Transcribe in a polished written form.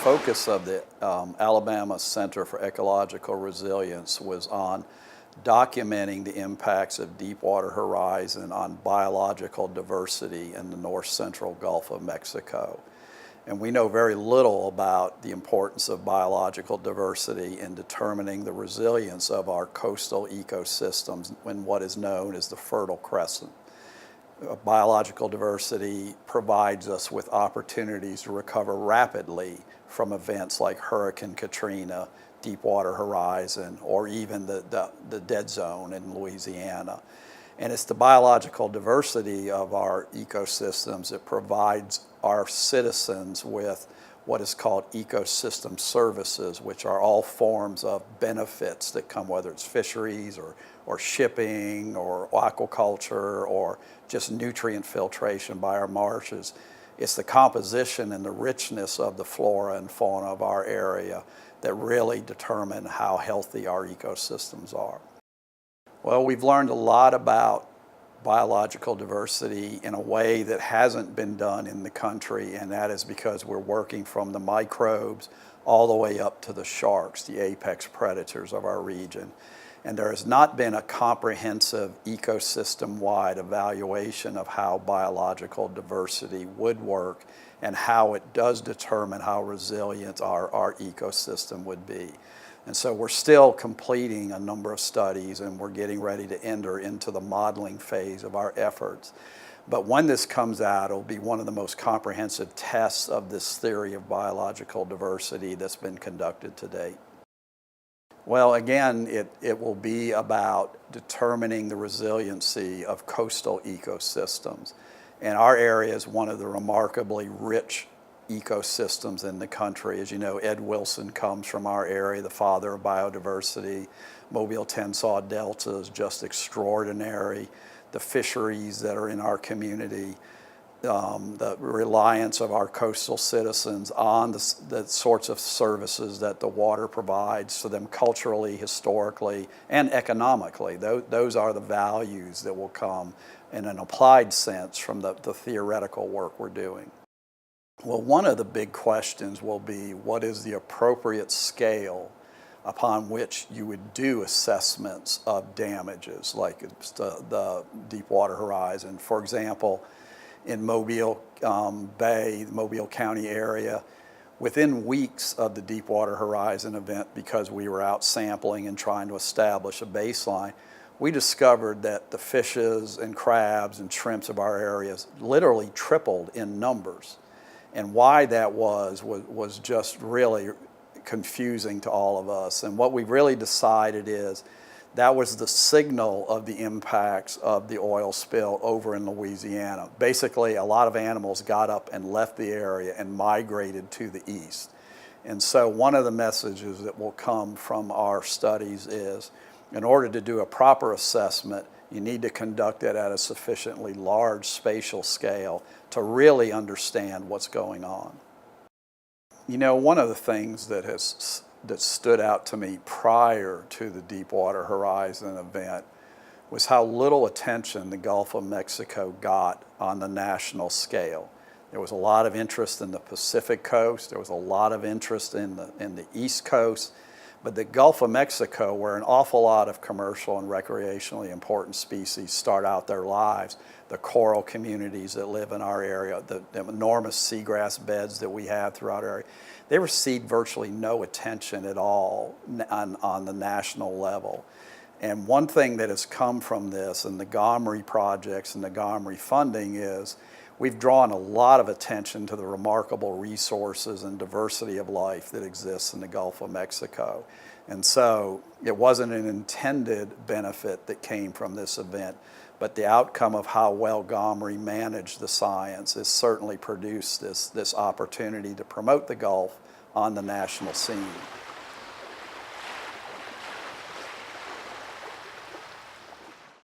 focus of the Alabama Center for Ecological Resilience was on documenting the impacts of Deepwater Horizon on biological diversity in the north central Gulf of Mexico. And we know very little about the importance of biological diversity in determining the resilience of our coastal ecosystems in what is known as the Fertile Crescent. Biological diversity provides us with opportunities to recover rapidly from events like Hurricane Katrina, Deepwater Horizon, or even the dead zone in Louisiana. And it's the biological diversity of our ecosystems that provides our citizens with what is called ecosystem services, which are all forms of benefits that come, whether it's fisheries or shipping or aquaculture or just nutrient filtration by our marshes. It's the composition and the richness of the flora and fauna of our area that really determine how healthy our ecosystems are. Well, we've learned a lot about biological diversity in a way that hasn't been done in the country, and that is because we're working from the microbes all the way up to the sharks, the apex predators of our region. And there has not been a comprehensive ecosystem-wide evaluation of how biological diversity would work and how it does determine how resilient our ecosystem would be. And so we're still completing a number of studies, and we're getting ready to enter into the modeling phase of our efforts. But when this comes out, it'll be one of the most comprehensive tests of this theory of biological diversity that's been conducted to date. Well, again, it will be about determining the resiliency of coastal ecosystems. And our area is one of the remarkably rich ecosystems in the country. As you know, Ed Wilson comes from our area, the father of biodiversity. Mobile-Tensaw Delta is just extraordinary. The fisheries that are in our community, the reliance of our coastal citizens on the sorts of services that the water provides to them culturally, historically, and economically. Those are the values that will come in an applied sense from the theoretical work we're doing. Well, one of the big questions will be, what is the appropriate scale upon which you would do assessments of damages, like the Deepwater Horizon? For example, in Mobile Bay, the Mobile County area, within weeks of the Deepwater Horizon event, because we were out sampling and trying to establish a baseline, we discovered that the fishes and crabs and shrimps of our areas literally tripled in numbers. And why that was just really confusing to all of us. And what we really decided is that was the signal of the impacts of the oil spill over in Louisiana. Basically, a lot of animals got up and left the area and migrated to the east. And so one of the messages that will come from our studies is, in order to do a proper assessment, you need to conduct it at a sufficiently large spatial scale to really understand what's going on. You know, one of the things that stood out to me prior to the Deepwater Horizon event was how little attention the Gulf of Mexico got on the national scale. There was a lot of interest in the Pacific coast, there was a lot of interest in the East Coast, but the Gulf of Mexico, where an awful lot of commercial and recreationally important species start out their lives, the coral communities that live in our area, the enormous seagrass beds that we have throughout our area, they received virtually no attention at all on the national level. And one thing that has come from this and the GoMRI projects and the GoMRI funding is we've drawn a lot of attention to the remarkable resources and diversity of life that exists in the Gulf of Mexico. And so it wasn't an intended benefit that came from this event, but the outcome of how well GoMRI managed the science has certainly produced this opportunity to promote the Gulf on the national scene.